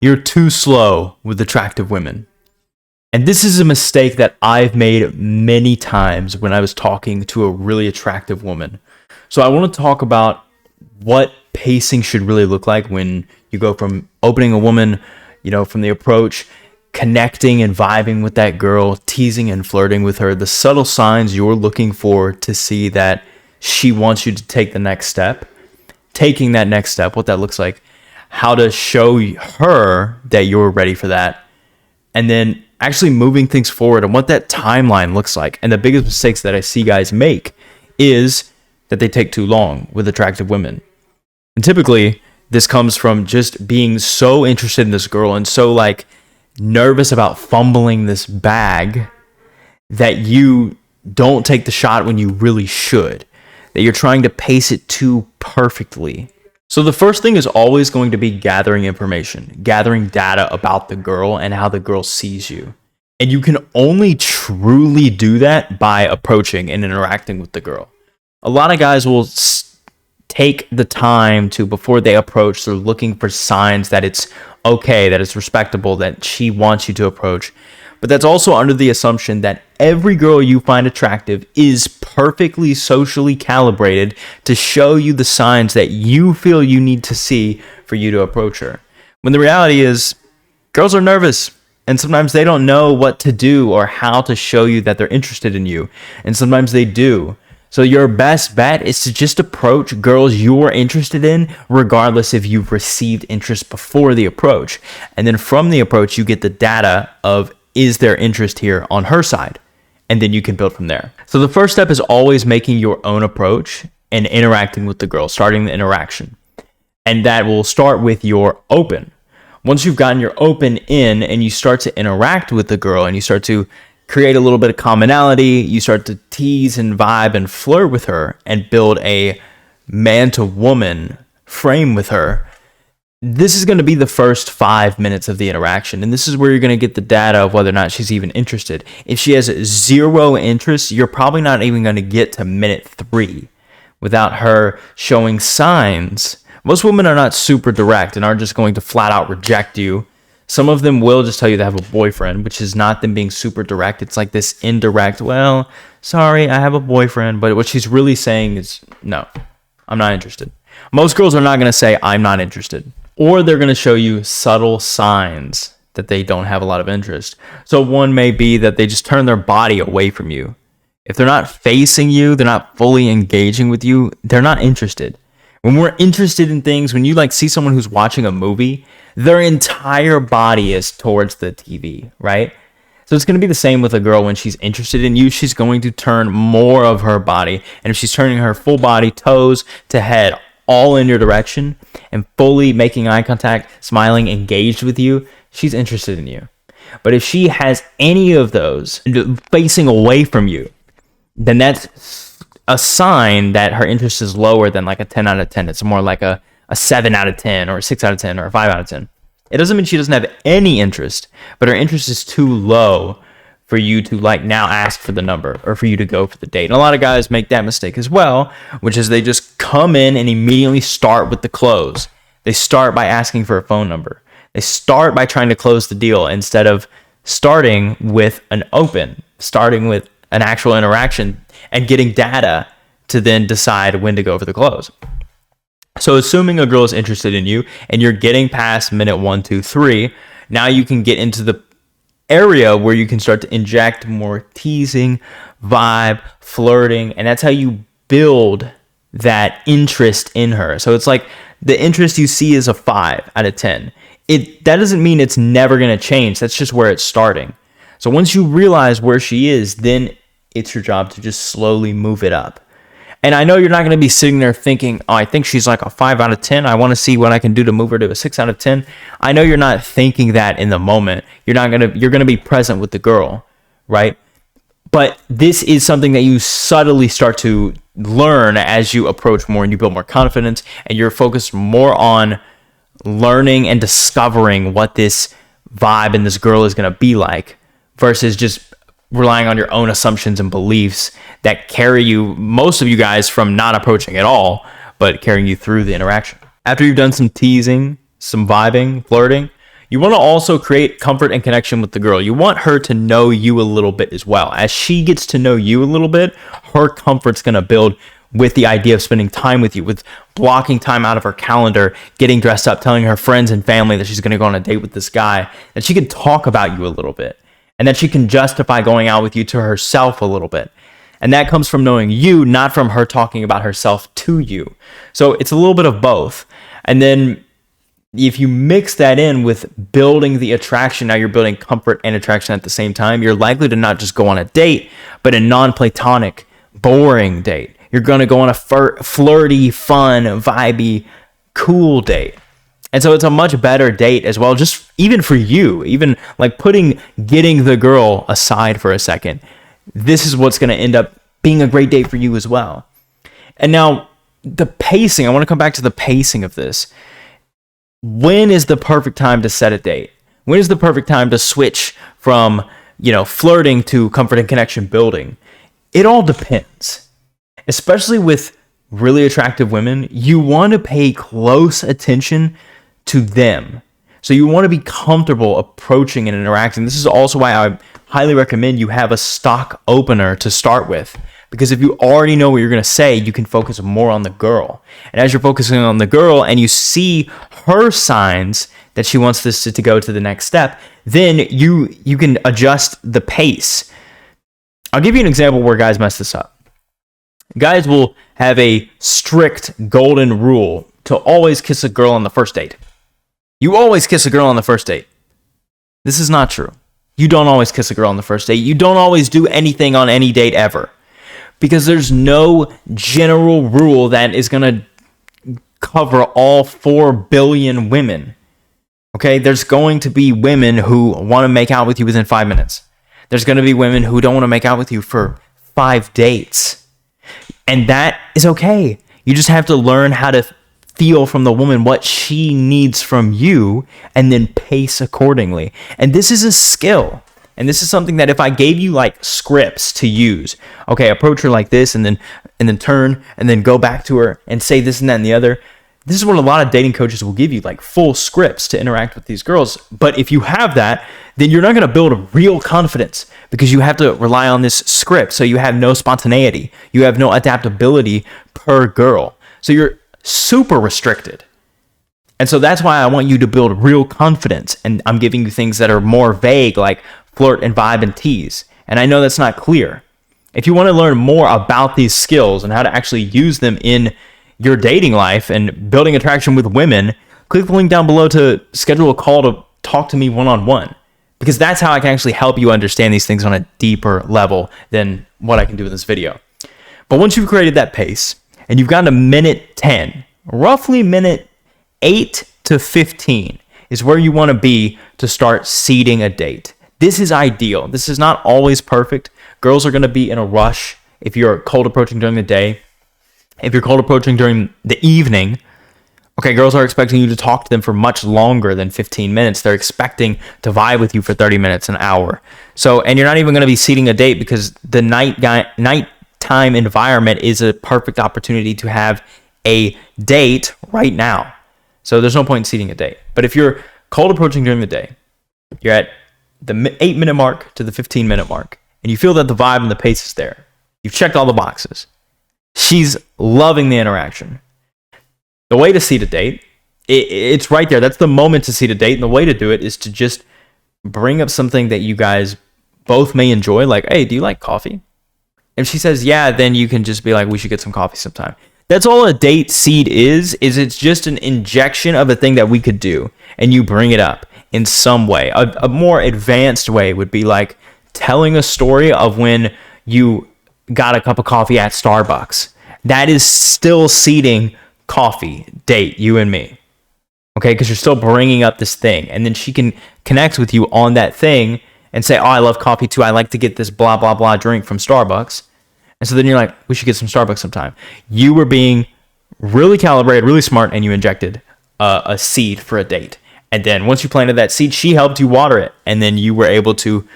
You're too slow with attractive women. And this is a mistake that I've made many times when I was talking to a really attractive woman. So I want to talk about what pacing should really look like when you go from opening a woman, from the approach, connecting and vibing with that girl, teasing and flirting with her, the subtle signs you're looking for to see that she wants you to take the next step, taking that next step, what that looks like, how to show her that you're ready for that, and then actually moving things forward and what that timeline looks like. And the biggest mistakes that I see guys make is that they take too long with attractive women. And typically this comes from just being so interested in this girl and so nervous about fumbling this bag that you don't take the shot when you really should, that you're trying to pace it too perfectly. So the first thing is always going to be gathering information, gathering data about the girl and how the girl sees you. And you can only truly do that by approaching and interacting with the girl. A lot of guys will take the time to, before they approach, they're looking for signs that it's okay, that it's respectable, that she wants you to approach. But that's also under the assumption that every girl you find attractive is perfectly socially calibrated to show you the signs that you feel you need to see for you to approach her. When the reality is, girls are nervous, and sometimes they don't know what to do or how to show you that they're interested in you. And sometimes they do. So your best bet is to just approach girls you're interested in, regardless if you've received interest before the approach. And then from the approach, you get the data of, is there interest here on her side? And then you can build from there. So the first step is always making your own approach and interacting with the girl, starting the interaction. And that will start with your open. Once you've gotten your open in and you start to interact with the girl and you start to create a little bit of commonality, you start to tease and vibe and flirt with her and build a man to woman frame with her. This is going to be the first 5 minutes of the interaction. And this is where you're going to get the data of whether or not she's even interested. If she has zero interest, you're probably not even going to get to minute 3 without her showing signs. Most women are not super direct and aren't just going to flat out reject you. Some of them will just tell you they have a boyfriend, which is not them being super direct. It's like this indirect, well, sorry, I have a boyfriend. But what she's really saying is, no, I'm not interested. Most girls are not going to say, I'm not interested. Or they're going to show you subtle signs that they don't have a lot of interest. So one may be that they just turn their body away from you. If they're not facing you, they're not fully engaging with you, they're not interested. When we're interested in things, when you see someone who's watching a movie, their entire body is towards the TV, right? So it's going to be the same with a girl. When she's interested in you, she's going to turn more of her body. And if she's turning her full body, toes to head, all in your direction and fully making eye contact, smiling, engaged with you, she's interested in you. But if she has any of those facing away from you, then that's a sign that her interest is lower than a 10 out of 10. It's more like a 7 out of 10 or a 6 out of 10 or a 5 out of 10. It doesn't mean she doesn't have any interest, but her interest is too low for you to now ask for the number or for you to go for the date. And a lot of guys make that mistake as well, which is they just come in and immediately start with the close. They start by asking for a phone number. They start by trying to close the deal instead of starting with an open, starting with an actual interaction and getting data to then decide when to go for the close. So assuming a girl is interested in you and you're getting past minute 1, 2, 3, now you can get into the area where you can start to inject more teasing, vibe, flirting, and that's how you build that interest in her. So it's like the interest you see is a 5 out of 10. That doesn't mean it's never going to change. That's just where it's starting. So once you realize where she is, then it's your job to just slowly move it up. And I know you're not going to be sitting there thinking, oh, I think she's like a 5 out of 10. I want to see what I can do to move her to a 6 out of 10. I know you're not thinking that in the moment. You're going to be present with the girl, right? But this is something that you subtly start to learn as you approach more and you build more confidence and you're focused more on learning and discovering what this vibe and this girl is going to be like versus just relying on your own assumptions and beliefs that carry you, most of you guys, from not approaching at all, but carrying you through the interaction. After you've done some teasing, some vibing, flirting, You want to also create comfort and connection with the girl. You want her to know you a little bit as well. As she gets to know you a little bit, her comfort's going to build with the idea of spending time with you, with blocking time out of her calendar, getting dressed up, telling her friends and family that she's going to go on a date with this guy, that she can talk about you a little bit, and that she can justify going out with you to herself a little bit. And that comes from knowing you, not from her talking about herself to you. So it's a little bit of both. And then if you mix that in with building the attraction, now you're building comfort and attraction at the same time, you're likely to not just go on a date, but a non-platonic, boring date. You're going to go on a flirty, fun, vibey, cool date. And so it's a much better date as well, just even for you, even like getting the girl aside for a second. This is what's going to end up being a great date for you as well. And now the pacing, I want to come back to the pacing of this. When is the perfect time to set a date? When is the perfect time to switch from, flirting to comfort and connection building? It all depends. Especially with really attractive women, you want to pay close attention to them. So you want to be comfortable approaching and interacting. This is also why I highly recommend you have a stock opener to start with. Because if you already know what you're going to say, you can focus more on the girl. And as you're focusing on the girl and you see her signs that she wants this to go to the next step, then you can adjust the pace. I'll give you an example where guys mess this up. Guys will have a strict golden rule to always kiss a girl on the first date. You always kiss a girl on the first date. This is not true. You don't always kiss a girl on the first date. You don't always do anything on any date ever. Because there's no general rule that is going to cover all 4 billion women. Okay? There's going to be women who want to make out with you within 5 minutes. There's going to be women who don't want to make out with you for 5 dates. And that is okay. You just have to learn how to feel from the woman what she needs from you and then pace accordingly. And this is a skill. And this is something that if I gave you like scripts to use, okay, approach her like this and then turn and then go back to her and say this and that and the other. This is what a lot of dating coaches will give you, like full scripts to interact with these girls. But if you have that, then you're not going to build a real confidence because you have to rely on this script. So you have no spontaneity. You have no adaptability per girl. So you're super restricted. And so that's why I want you to build real confidence. And I'm giving you things that are more vague, like flirt and vibe and tease. And I know that's not clear. If you want to learn more about these skills and how to actually use them in your dating life and building attraction with women, click the link down below to schedule a call to talk to me one-on-one, because that's how I can actually help you understand these things on a deeper level than what I can do in this video. But once you've created that pace and you've gotten to minute 10, roughly minute 8 to 15 is where you want to be to start seeding a date. This is ideal. This is not always perfect. Girls are going to be in a rush if you're cold approaching during the day. If you're cold approaching during the evening, okay, girls are expecting you to talk to them for much longer than 15 minutes. They're expecting to vibe with you for 30 minutes, an hour. So, and you're not even going to be seating a date because the nighttime environment is a perfect opportunity to have a date right now. So there's no point in seating a date. But if you're cold approaching during the day, you're at the 8-minute mark to the 15-minute mark, and you feel that the vibe and the pace is there. You've checked all the boxes. She's loving the interaction. The way to seed a date, it's right there. That's the moment to seed a date. And the way to do it is to just bring up something that you guys both may enjoy. Like, hey, do you like coffee? If she says, yeah, then you can just be like, we should get some coffee sometime. That's all a date seed is it's just an injection of a thing that we could do. And you bring it up in some way. A more advanced way would be like telling a story of when you got a cup of coffee at Starbucks. That is still seeding coffee date, you and me. Okay, because you're still bringing up this thing. And then she can connect with you on that thing and say, oh, I love coffee too. I like to get this blah, blah, blah drink from Starbucks. And so then you're like, we should get some Starbucks sometime. You were being really calibrated, really smart, and you injected a seed for a date. And then once you planted that seed, she helped you water it. And then you were able to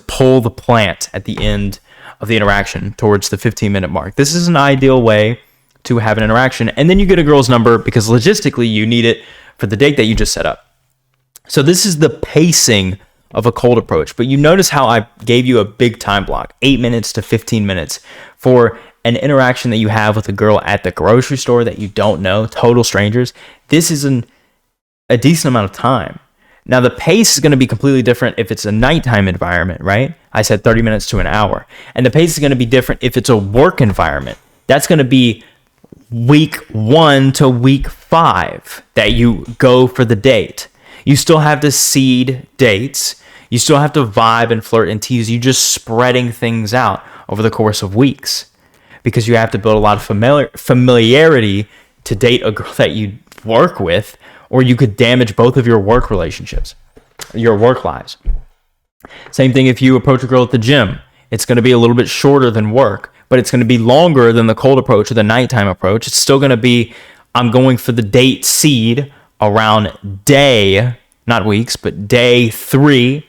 pull the plant at the end of the interaction towards the 15-minute mark. This is an ideal way to have an interaction. And then you get a girl's number because logistically you need it for the date that you just set up. So this is the pacing of a cold approach. But you notice how I gave you a big time block, 8 minutes to 15 minutes for an interaction that you have with a girl at the grocery store that you don't know, total strangers. This is a decent amount of time. Now, the pace is going to be completely different if it's a nighttime environment, right? I said 30 minutes to an hour. And the pace is going to be different if it's a work environment. That's going to be week 1 to week 5 that you go for the date. You still have to seed dates. You still have to vibe and flirt and tease. You're just spreading things out over the course of weeks because you have to build a lot of familiarity to date a girl that you work with, or you could damage both of your work relationships, your work lives. Same thing if you approach a girl at the gym. It's going to be a little bit shorter than work, but it's going to be longer than the cold approach or the nighttime approach. It's still going to be, I'm going for the date seed around day, not weeks, but day 3,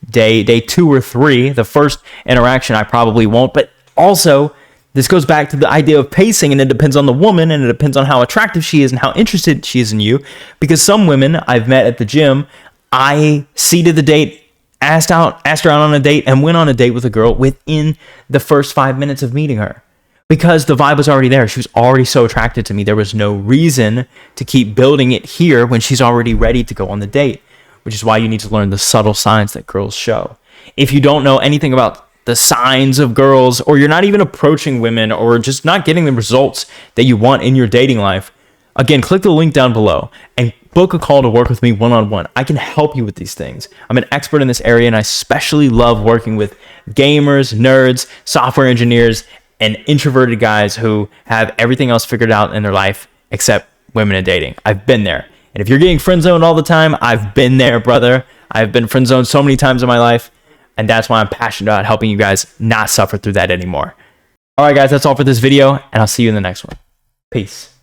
day 2 or 3. The first interaction I probably won't, but also this goes back to the idea of pacing, and it depends on the woman, and it depends on how attractive she is and how interested she is in you. Because some women I've met at the gym, I seeded the date, asked her out on a date, and went on a date with a girl within the first 5 minutes of meeting her. Because the vibe was already there. She was already so attracted to me. There was no reason to keep building it here when she's already ready to go on the date, which is why you need to learn the subtle signs that girls show. If you don't know anything about the signs of girls, or you're not even approaching women, or just not getting the results that you want in your dating life, again, click the link down below and book a call to work with me one-on-one. I can help you with these things. I'm an expert in this area, and I especially love working with gamers, nerds, software engineers, and introverted guys who have everything else figured out in their life except women and dating. I've been there. And if you're getting friend zoned all the time, I've been there, brother. I've been friend zoned so many times in my life. And that's why I'm passionate about helping you guys not suffer through that anymore. All right, guys, that's all for this video, and I'll see you in the next one. Peace.